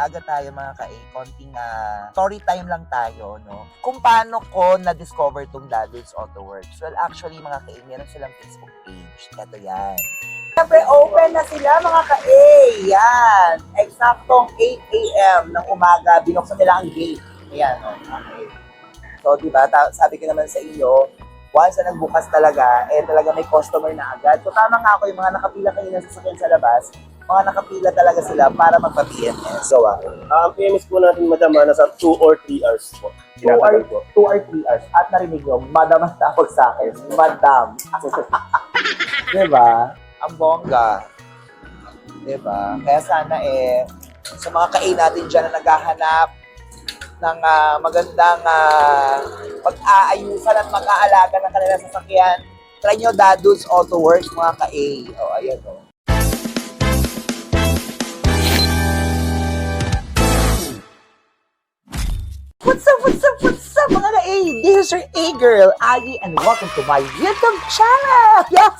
maaga tayo mga ka-A, konting story time lang tayo, no? Kung paano ko na-discover tong Dadudes Auto Works. Well, actually mga ka-A, meron silang Facebook page. Ito yan. Siyempre, open na sila mga ka-A. Yan. Eksaktong 8 a.m. ng umaga, binuksan nila ang gate. Ayan, no? Okay. So, diba, sabi ko naman sa inyo, once na nagbukas talaga, talaga may customer na agad. So, tama nga ako, yung mga nakapila kanina sa sasakyan sa labas, mga nakapila talaga sila para magpa-PMS. So, Ang PMS po natin, madam, nasa 2 or 3 hours po. 2 or 3 hours. At narinig nyo, madam ang tawag sa akin. Madam. Diba? Ang bongga. Diba? Kaya sana sa mga ka-A natin dyan na naghahanap ng magandang pag-aayusan at mag-aalaga ng kanilang sasakyan, try nyo Dadudes Auto Works mga ka-A. O, ayan o. What's up, mga ka-A? This is your A-Girl, Aggie, and welcome to my YouTube channel! Yes!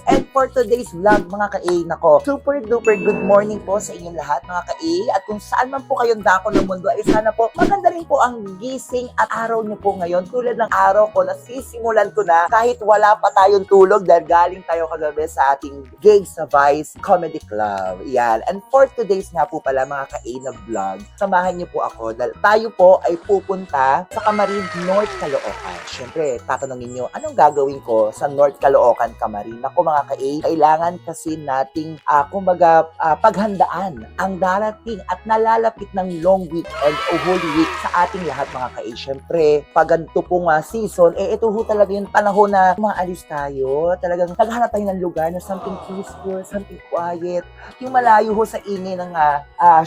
And for today's vlog, mga ka-A, nako, super duper good morning po sa inyong lahat, mga ka-A. At kung saan man po kayong dako ng mundo, ay sana po, maganda rin po ang gising at araw niyo po ngayon. Tulad ng araw ko, nasisimulan ko na kahit wala pa tayong tulog dahil galing tayo kagabi sa ating gig sa Vice Comedy Club. Yan. And for today's nga po pala, mga ka-A na vlog, samahan niyo po ako dahil tayo po ay pupunta sa Camarin, North Caloocan. Siyempre, tatanungin nyo, anong gagawin ko sa North Caloocan, Camarin? Ako mga ka-A, kailangan kasi nating, paghandaan ang darating at nalalapit ng long weekend o Holy Week sa ating lahat mga ka-A. Siyempre, pag ganito pong season, ito ho talaga yung panahon na maalis tayo. Talagang naghanap tayo ng lugar na something peaceful, something quiet, yung malayo ho sa ingay ng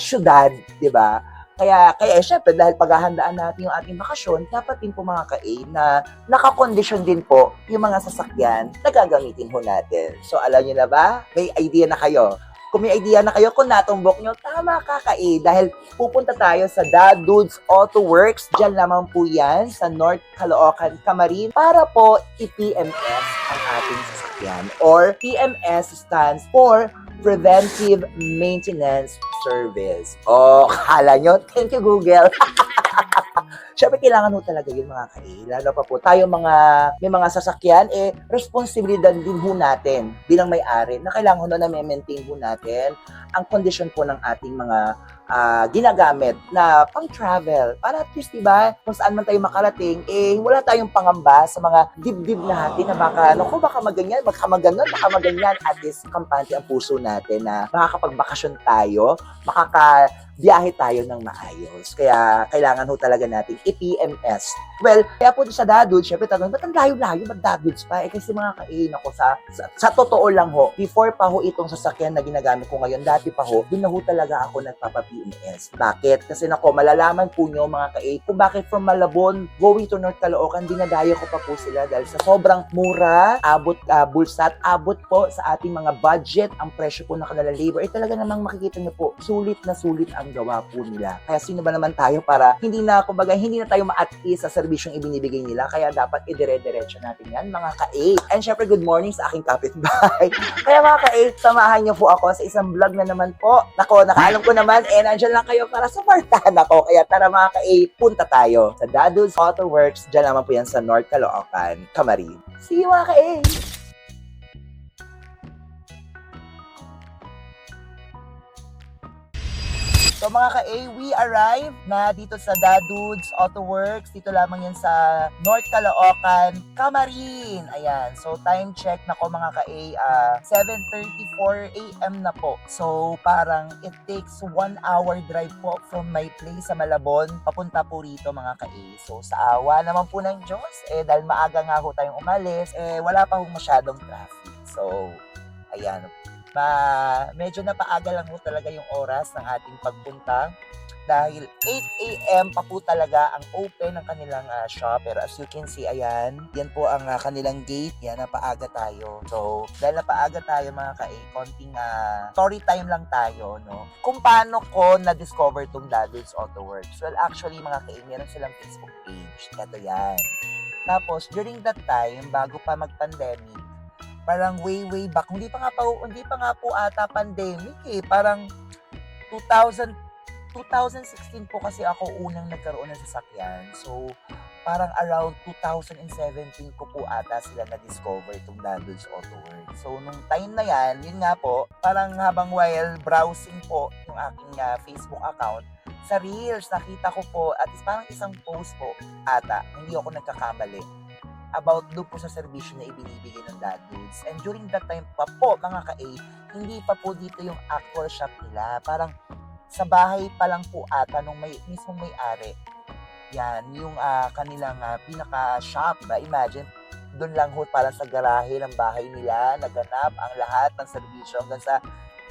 syudad, di ba? Kaya syempre, dahil paghahandaan natin yung ating bakasyon, dapat din po mga ka-A na nakakondisyon din po yung mga sasakyan na gagamitin ho natin. So, alam nyo na ba? May idea na kayo. Kung may idea na kayo, kung natumbok nyo, tama ka ka-A. Dahil pupunta tayo sa Dadudes Auto Works. Diyan lamang po yan sa North Caloocan, Camarin para po i-PMS ang ating sasakyan. Or PMS stands for Preventive Maintenance Service. Oh, kala nyo? Thank you, Google. Siyempre, kailangan ho talaga yun mga ka-A. Lalo pa po, tayo may mga sasakyan, responsibilidad din ho natin bilang may-ari na kailangan ho na maintain ho natin ang kondisyon po ng ating mga ginagamit na pang-travel. Para at least, diba, kung saan man tayo makarating, wala tayong pangamba sa mga dibdib natin na baka maganyan, baka maganyan. At least, kampante ang puso natin na makakapagbakasyon tayo, biyahe tayo ng maayos. Kaya, kailangan ho talaga natin i-PMS. Well, kaya po sa Dadudes, syempre tanong, ba't ang layo-layo? Ba't Dadudes pa? Kasi mga ka-A, nako, sa totoo lang ho, before pa ho itong sasakyan na ginagamit ko ngayon, dati pa ho, doon na ho talaga ako nagpapa-PMS. Bakit? Kasi nako, malalaman po nyo mga ka-A, kung bakit from Malabon, going to North Caloocan, dinadayo ko pa po sila dahil sa sobrang mura, bulsat, abot po sa ating mga budget, ang presyo po ng kanilang labor, talaga namang makikita nyo po, sulit na ang gawa po nila. Kaya sino ba naman tayo para hindi na tayo ma-at-ease sa serbisyong ibinibigay nila. Kaya dapat idire-diretso natin yan, mga ka-A. And syempre, good morning sa aking kapitbahay. Kaya mga ka-A, samahan niyo po ako sa isang vlog na naman po. Nako, nakaalam ko naman, nandyan lang kayo para supportahan ako. Kaya tara mga ka-A, punta tayo sa Dadudes Auto Works. Diyan naman po yan sa North Caloocan, Camarin. See you mga ka-A! So mga ka-A, we arrived na dito sa Dadudes Auto Works. Dito lamang yan sa North Caloocan, Camarin. Ayan. So time check na ko mga ka-A, 7:34 a.m. na po. So parang it takes 1 hour drive po from my place sa Malabon papunta po rito mga ka-A. So sa awa naman po ng Diyos, dahil maaga nga ho tayong umalis, wala pa ho masyadong traffic. So ayan. Medyo napaaga lang po talaga yung oras ng ating pagpunta dahil 8 a.m. pa po talaga ang open ng kanilang shop. Pero as you can see, ayan, yan po ang kanilang gate. Yan, napaaga tayo. So, dahil napaaga tayo mga ka-A, konting story time lang tayo, no? Kung paano ko na-discover tong Dadudes Auto Works. Well, actually mga ka-A, meron silang Facebook page. Ito yan. Tapos, during that time, bago pa mag-pandemic, parang way back, hindi pa nga po ata pandemic parang 2000 2016 po kasi ako unang nagkaroon ng sasakyan. So, parang around 2017 ko po ata sila na-discover itong Dadul's Auto World. So, nung time na yan, yun nga po, parang habang while browsing po yung aking Facebook account, sa Reels, nakita ko po, at least parang isang post po ata, hindi ako nagkakamali, about doon po sa servisyo na ibinibigay ng Dadul's. And during that time pa po, mga ka-A, hindi pa po dito yung actual shop nila. Parang sa bahay pa lang po ata nung mismong may-ari. Yan, yung kanilang pinaka-shop. Diba? Imagine, doon lang ho parang sa garahe ng bahay nila, naganap ang lahat ng servisyo hanggang sa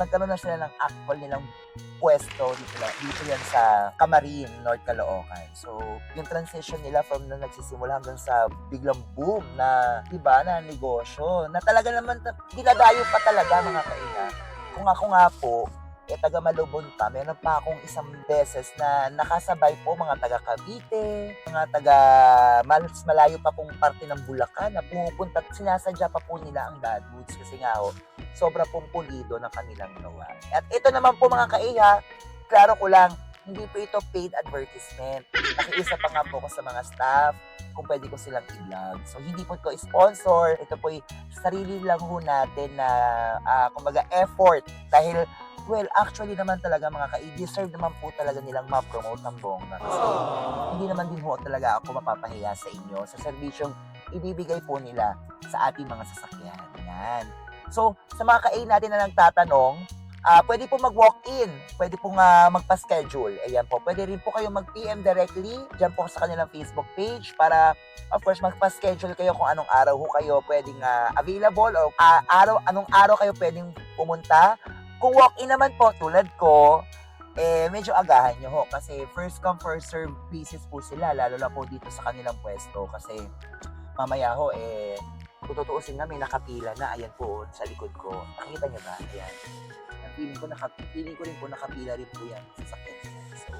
nagkaroon na sila ng actual nilang pwesto dito yan sa Camarin, North Caloocan. So, yung transition nila from na nagsisimula hanggang sa biglang boom na, diba, na negosyo, na talaga naman, dinadayo pa talaga mga kaiga. Kung ako nga po, taga Malubon pa, meron pa akong isang beses na nakasabay po mga taga Cavite, mga taga mas malayo pa pong parte ng Bulacan na pumupunta at sinasadya pa po nila ang Dadul's kasi nga sobra pong pulido ng kanilang gawa. At ito naman po mga kaiha, klaro ko lang, hindi po ito paid advertisement. Nakiisa pa nga po ko sa mga staff kung pwede ko silang i-vlog. So, hindi po ito sponsor. Ito po sarili lang ho natin na, kumbaga, effort. Dahil, well, actually naman talaga mga ka-deserve naman po talaga nilang ma-promote ng bongga. Kasi hindi naman din ho talaga ako mapapahiya sa inyo sa serbisyong ibibigay po nila sa ating mga sasakyan. Yan. So, sa mga ka-A natin na nagtatanong, pwede po mag-walk-in, pwede po magpa-schedule. Ayan po, pwede rin po kayo mag-PM directly dyan po sa kanilang Facebook page para, of course, magpa-schedule kayo kung anong araw ho kayo pwedeng available o anong araw kayo pwedeng pumunta. Kung walk-in naman po, tulad ko, medyo agahan nyo ho kasi first come, first serve basis po sila, lalo na po dito sa kanilang pwesto kasi mamaya ho, kung tutuusin na may nakapila na, ayan po, sa likod ko. Nakita nyo ba? Ayan. Feeling ko rin po nakapila rin po yan sa sakyan. So,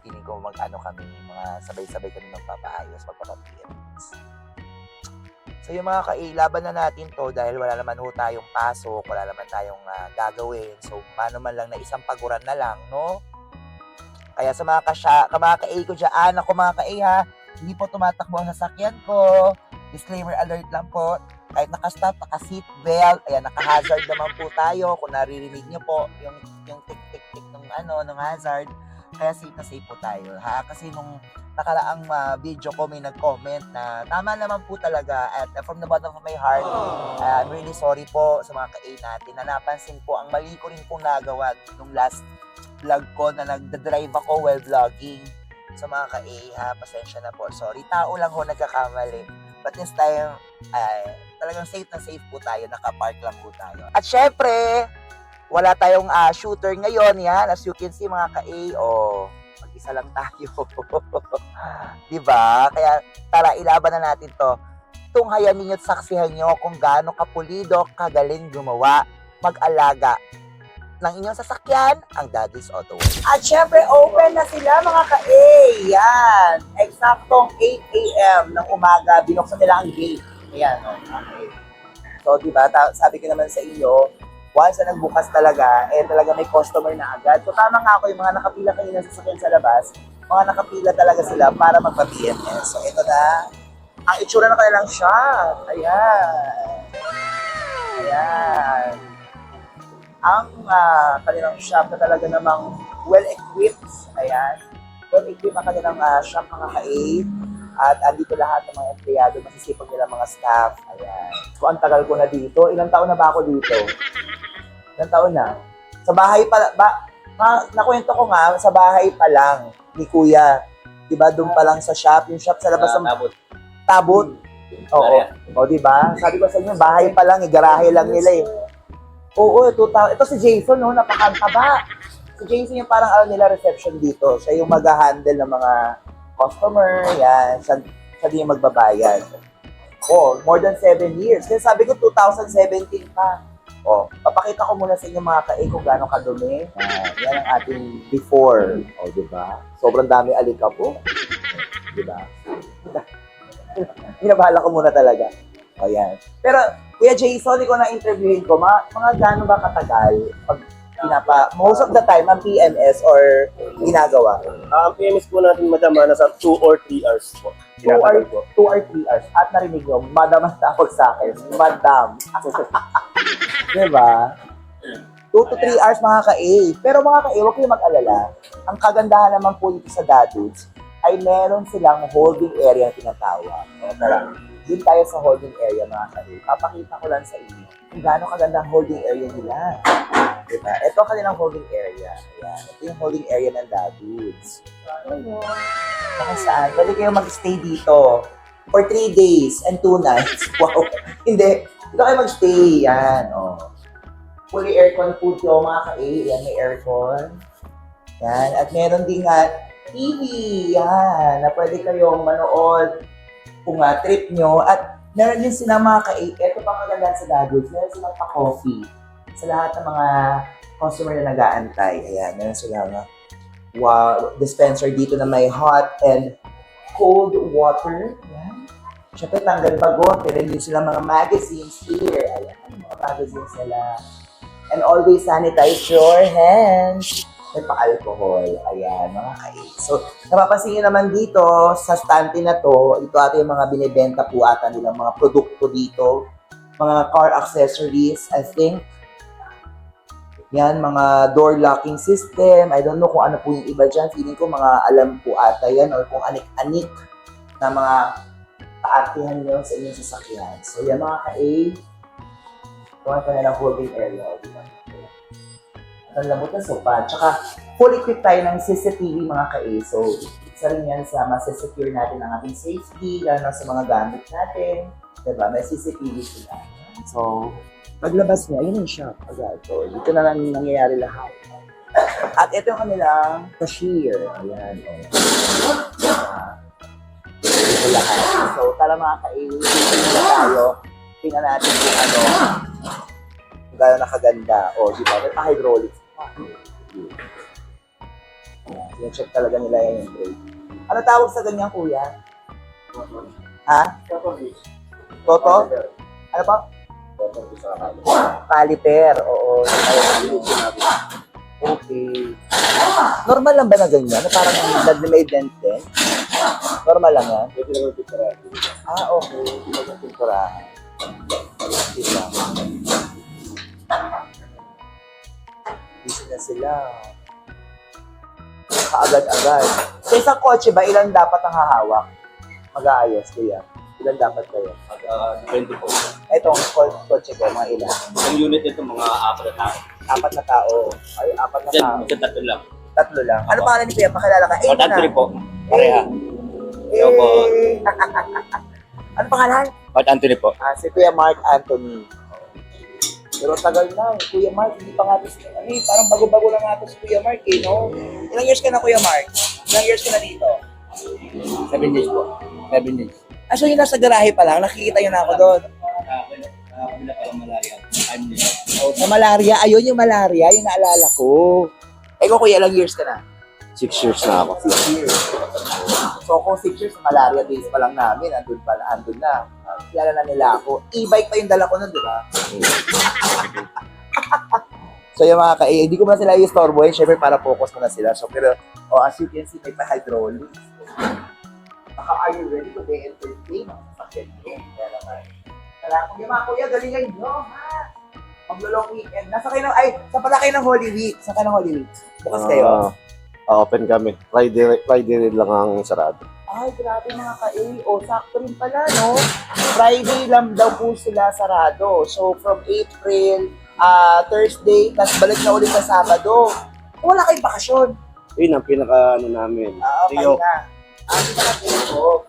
feeling ko mag-ano kami, mga sabay-sabay kami magpapaayos, magpapapilians. So, yung mga kailaban na natin to dahil wala naman ho tayong pasok, wala naman tayong gagawin. So, paano man lang na isang paguran na lang, no? Kaya sa mga ka-A ko dyan, ako mga ka-A ha, hindi po tumatakbo ang sasakyan ko. Disclaimer alert lang po. Kahit naka-stop, naka-seatbelt, ayan, naka-hazard naman po tayo. Kung naririnig nyo po, yung tick-tick-tick ng hazard, kaya safe na safe po tayo. Ha? Kasi nung nakaraang video ko, may nag-comment na tama naman po talaga at from the bottom of my heart, I'm really sorry po sa mga ka-A natin na napansin po, ang mali ko rin pong nagawa nung last vlog ko na nagda-drive ako while vlogging. Sa mga ka-A, ha, pasensya na po. Sorry, tao lang ho nagkakamali. But this time, talagang safe na safe po tayo, nakapark lang po tayo. At syempre, wala tayong shooter ngayon, yan. As you can see mga ka-A, mag-isa lang tayo. Diba? Kaya tara, ilaban na natin to. Tunghayan ninyo at saksihan nyo kung gaano kapulido, kagaling gumawa, mag-alaga ng inyong sasakyan, ang Dadul's Auto World. At syempre, open na sila mga ka-A. Yan. Eksaktong 8 a.m. ng umaga, binuksan nila ang gate. Ayan, okay. So, diba, sabi ko naman sa inyo, once na nagbukas talaga, talaga may customer na agad. So, tama nga ako, yung mga nakapila kayo ng sasakyan sa labas, mga nakapila talaga sila para magpa-BMS. So, ito na, ang itsura na kanilang shop. Ayan. Ayan. Ang kanilang shop na talaga namang well-equipped. Ayan. Well-equipped ang kanilang shop mga ka-A. At andito lahat ng mga empleyado, masisipag nila mga staff. Ayan. So, ang tagal ko na dito. Ilang taon na ba ako dito? Ilang taon na? Sa bahay pa, nakwento ko nga, sa bahay pa lang ni Kuya. Diba, doon pa lang sa shop. Yung shop sa labas ng Tabot. Oo. O, diba? Sabi ko sa inyo, bahay pa lang, garahe lang nila eh. Oo, ito si Jason, no, napakantaba. Si Jason yung parang nila reception dito. Siya yung mag-handle ng mga customer, yan. Siya din yung magbabayad. More than 7 years. Kaya sabi ko, 2017 pa. Papakita ko muna sa inyo mga ka-A kung gaano kadumi. Yan ang ating before. Diba? Sobrang dami alika po. Diba? Binabahala ko muna talaga. Yan. Pero, Kuya Jason, ikaw na-interviewin ko, mga gaano ba katagal pag most of the time, ang PMS or ginagawa? Ang PMS po natin, madam, nasa 2 or 3 hours po. 2 or, Tinatagal po. 2 or 3 hours. At narinig nyo, madam ang tawag sa akin. Madam. Diba? 2 to 3 hours mga ka-A. Pero mga ka-A, huwag kayong mag-alala. Ang kagandahan naman po dito sa Dadudes ay meron silang holding area na tinatawag. O, tara, dun tayo sa holding area mga ka-A. Papakita ko lang sa inyo kung gaano kaganda ang holding area nila. Diba? Ito ang kanilang holding area. Ayan. Ito yung holding area ng Dadudes. Ayun. Kung saan, pwede kayo mag-stay dito for 3 days and 2 nights. Wow. Hindi. Dito kayo mag-stay. Yan. O. Fully aircon po ito mga ka-A. Yan, may aircon. Yan. At meron din nga TV. Yan. Na pwede kayong manood kung trip nyo. At meron din sila mga ka-A. Ito pa kagandaan sa Dadudes. Meron silang pa-coffee. Sa lahat ng mga customer na nag-aantay. Ayan. Meron silang dispenser dito na may hot and cold water. Ayan. Siyempre, tanggal bagot. Meron din sila mga magazines here. Ayan. Mga magazines nila. And always sanitize your hands. May pa-alcohol. Ayan, mga ka-A. So, napapansin nyo naman dito, sa stante na to, ito ata yung mga binibenta po ata nilang mga produkto dito. Mga car accessories, I think. Yan, mga door locking system. I don't know kung ano po yung iba dyan. Feeling ko mga alam po ata yan or kung anik-anik na mga paartihan nyo sa inyong sasakyan. So, yan mga ka-A. Kung ano na holding area. Ang lamot na sopa. Tsaka, full equipped tayo ng CCTV mga ka-A. So, isa rin yan sa masasecure natin ang ating safety, lalo na sa mga gamit natin. Diba? May CCTV sila. So, paglabas niya, yun yung shop agad. So, dito na lang nangyayari lahat. At ito yung kanilang cashier. Ayan. Dito lahat. So, tala mga ka-A, dito na tayo. Tingnan natin kung ano, kung gano'n nakaganda. O, di ba? May pa-hydraulics. Ayan. Check talaga nila yan yung brake. Ano tawag sa ganyan, kuya? Ha? Toto? Ano pa? Caliper, oo. Okay. Normal lang ba na ganyan? Na parang may dent din? Normal lang yan? Okay. Hindi naman pinturahan. Busy na sila. Kaagad-agad. Sa isang kotse ba, ilan dapat ang hahawak? Mag-aayos, kuya. Ilan dapat kayo? 20 po. Itong kotse ko, mga ilan? Ang unit nito, mga 4 na tao. 4 na tao. Ay, 4 na tao. Kasi 3 lang. 3 lang. Ano pangalan ni Kuya? Pakilala ka. Mark Anthony po. Pareha. Hello po. Ano pangalan? Mark Anthony po. Si Kuya Mark Anthony. Pero tagal na. Kuya Mark, hindi pa nga ito. Parang bago-bago lang nga ito si Kuya Mark, eh, no? Ilang years ka na, Kuya Mark? Ilang years ka na dito? 7 days po. 7 days. So yung nasa garahe pa lang, nakikita nyo na ako doon. Kabila pa lang malaria. 5 days. Sa malaria, ayun yung malaria, yung naalala ko. Ikaw, Kuya, ilang years ka na? 6 years na ako. 6 years. So kung 6 years, malaria days pa lang namin, andun na. Kilala na nila ako. E-bike pa yung dala ko nun, di ba? So yung mga ka-A, hindi ko na sila i-storbo eh. Siyempre para focus mo na sila. So pero, as you can see, may pa-hydraulics. Baka are you ready to be entertained? Sakit nyo. Kaya naman. Kailangan yung mga kuya, galingan nyo, ha? Mag-long weekend. Nasa kayo ng, sa pala kayo ng Holy Week. Sa kayo ng Holy Week. Bukas kayo. Open kami. Friday lang ang sarado. Ay, grabe mga ka-A. Sakto rin pala, no? Friday lang daw po sila sarado. So, from April, Thursday, tapos balik na ulit sa Sabado. Wala kayong bakasyon. Yun ang pinaka namin. Okay Tiyo. na. Hindi na po.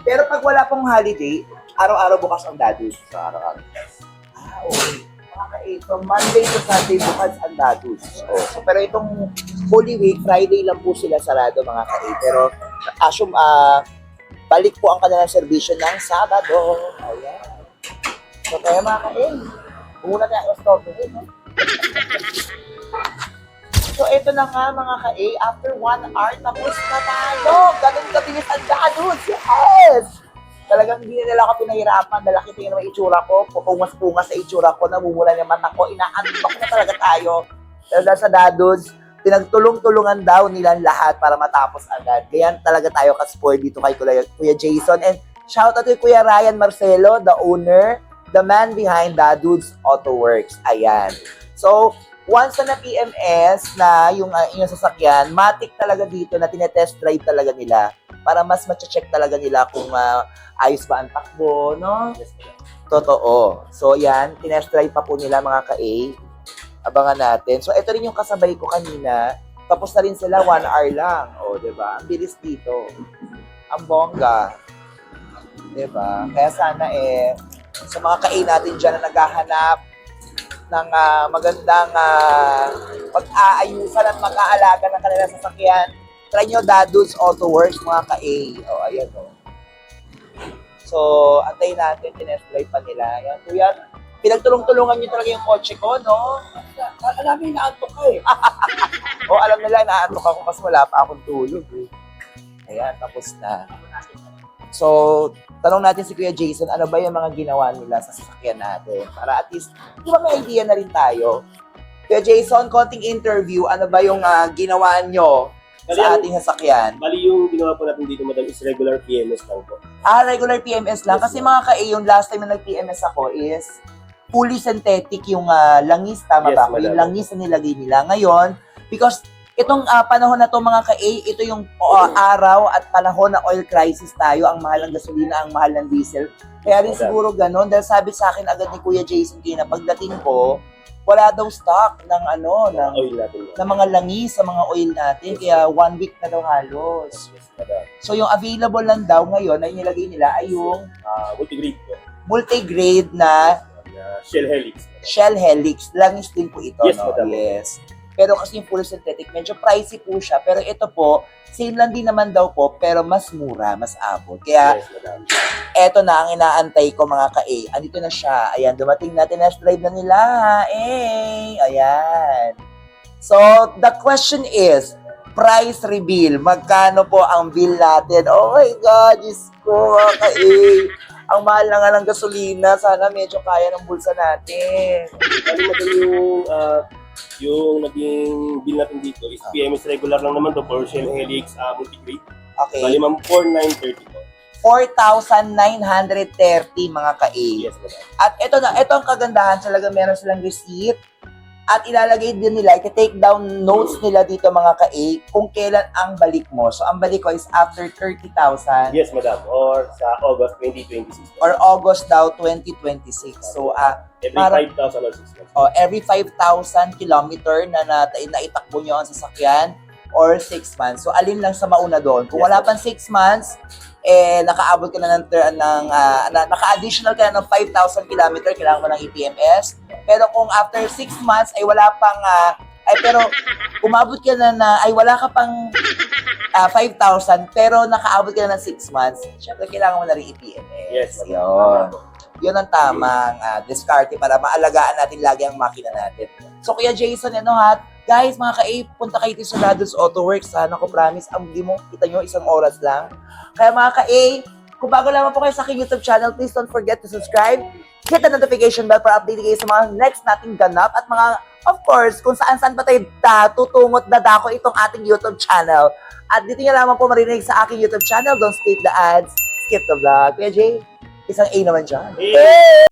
Pero pag wala pong holiday, araw-araw bukas ang Dadudes. Sa araw-araw. Okay. Mga ka-A, from Monday to Sunday bukas ang Dadudes. So, pero itong Holy Week, Friday lang po sila sarado mga ka-A. Pero, balik po ang kanilang servisyo ng Sabado. Ayan. So, kaya mga ka-A, muna tayo stop rin, no? So, ito na nga mga ka-A, after 1 hour, tapos na tayo. Ganun kabilis ang Dadudes. Yes! Talagang hindi nila ako pinahirapan. Dalaki tingin naman itsura ko. Pupungas-pungas sa itsura ko. Namumula yung mata ko. Inaantok na talaga tayo. Pero dahil sa dadudes, pinagtulong-tulungan daw nilang lahat para matapos agad. Ganyan talaga tayo ka-spoil dito kay Kuya Jason. And shout out kay Kuya Ryan Marcelo, the owner, the man behind Dadudes Auto Works. Ayan. So, once na PMS na yung inyong sasakyan, matik talaga dito na tinetest drive talaga nila para mas ma-check talaga nila kung ayos ba ang takbo, no? Totoo. So, yan, tinest drive pa po nila mga ka-A. Abangan natin. So, ito rin yung kasabay ko kanina. Tapos na rin sila, 1 hour lang. O, diba? Ang bilis dito. Ang bongga. Diba? Kaya sana sa mga ka-A natin dyan na naghahanap ng magandang pag-aayusan at mag-aalaga ng kanilang sasakyan, try nyo Dadudes Auto Works, mga ka-A. O, ayan o. So, antayin natin, tinest drive pa nila. Ayan, kuya, pinagtulong-tulungan nyo talaga yung kotse ko, no? Alam mo, inaantok ka eh. O, alam nila, inaantok ako kasi wala pa akong tulog eh. Ayan, tapos na. So, tanong natin si Kuya Jason, ano ba yung mga ginawa nila sa sasakyan natin? Para at least, di ba may idea na rin tayo? Kuya Jason, konting interview, ano ba yung ginawa nyo sa ating sasakyan? Bali yung ginawa po natin dito, madam, is regular PMS lang po. Regular PMS lang. Kasi mga ka-A, yung last time na nag-PMS ako is fully synthetic yung langis, tama Yes, ba? madam. Yung langis na nilagay nila. Ngayon, because itong panahon na to mga ka-A, ito yung araw at panahon na oil crisis tayo, ang mahal ng gasolina, ang mahal ng diesel. Kaya rin Madam. siguro ganun, dahil sabi sa akin agad ni Kuya Jason kaya na pagdating ko, wala daw stock ng Oil natin. ng mga langis sa mga oil natin. Kaya 1 week na daw halos. Yes, madam. So yung available lang daw ngayon na nilagay nila ay yung Multigrade po. multigrade na Shell Helix. Shell Helix. Langis din po ito, Yes, no? madam. Yes. Pero kasi yung full synthetic, medyo pricey po siya. Pero ito po, same lang din naman daw po, pero mas mura, mas abot. Kaya Yes, madam. eto na ang inaantay ko mga ka-A. Andito na siya. Ayan, dumating natin, test drive na nila. Ayan. So, the question is, price reveal. Magkano po ang bill natin? Oh my God, Diyos ko, mga ka-A. Ang mahal na nga ng gasolina. Sana medyo kaya ng bulsa natin. Bali, madam, yung naging bill natin dito is PMS regular lang naman to for Shell Helix multigrade. Okay. Bali, ma'am, 4,930 po. 4,930 mga ka-A. Yes, madam. At ito ang kagandahan, talaga meron silang receipt. At ilalagay din nila, i-take down notes nila dito mga ka-A kung kailan ang balik mo. So, ang balik ko is after 30,000 Yes, madam. Or sa August 2026. or August daw 2026. So, Every para- 5,000 or 6 months. every 5,000 kilometer na naitakbo nyo ang sasakyan or 6 months. So, alin lang sa mauna doon? Kung Yes, wala pang 6 months, nakaabot ka na naka-additional ka na ng 5,000 kilometer, kailangan mo ng EPMS. Pero kung after 6 months ay wala pang, pero umabot ka na wala ka pang 5,000, pero nakaabot ka na ng 6 months, syempre kailangan mo na rin EPMS. Yes, Yun. Yun ang tamang diskarte para maalagaan natin lagi ang makina natin. So, Kuya Jason, guys, mga ka-A, punta kayo dito sa Dadudes Auto Works. Sana ko promise, ang di mo, kita nyo, 1 oras lang. Kaya mga ka-A, kung bago lamang po kayo sa aking YouTube channel, please don't forget to subscribe. Hit the notification bell para update kayo sa mga next nating ganap at mga, of course, kung saan-saan pa tayo tutungot dadako itong ating YouTube channel. At dito nyo lamang po marinig sa aking YouTube channel. Don't skip the ads, skip the vlog. Kuya Jay, isang A naman dyan. Hey!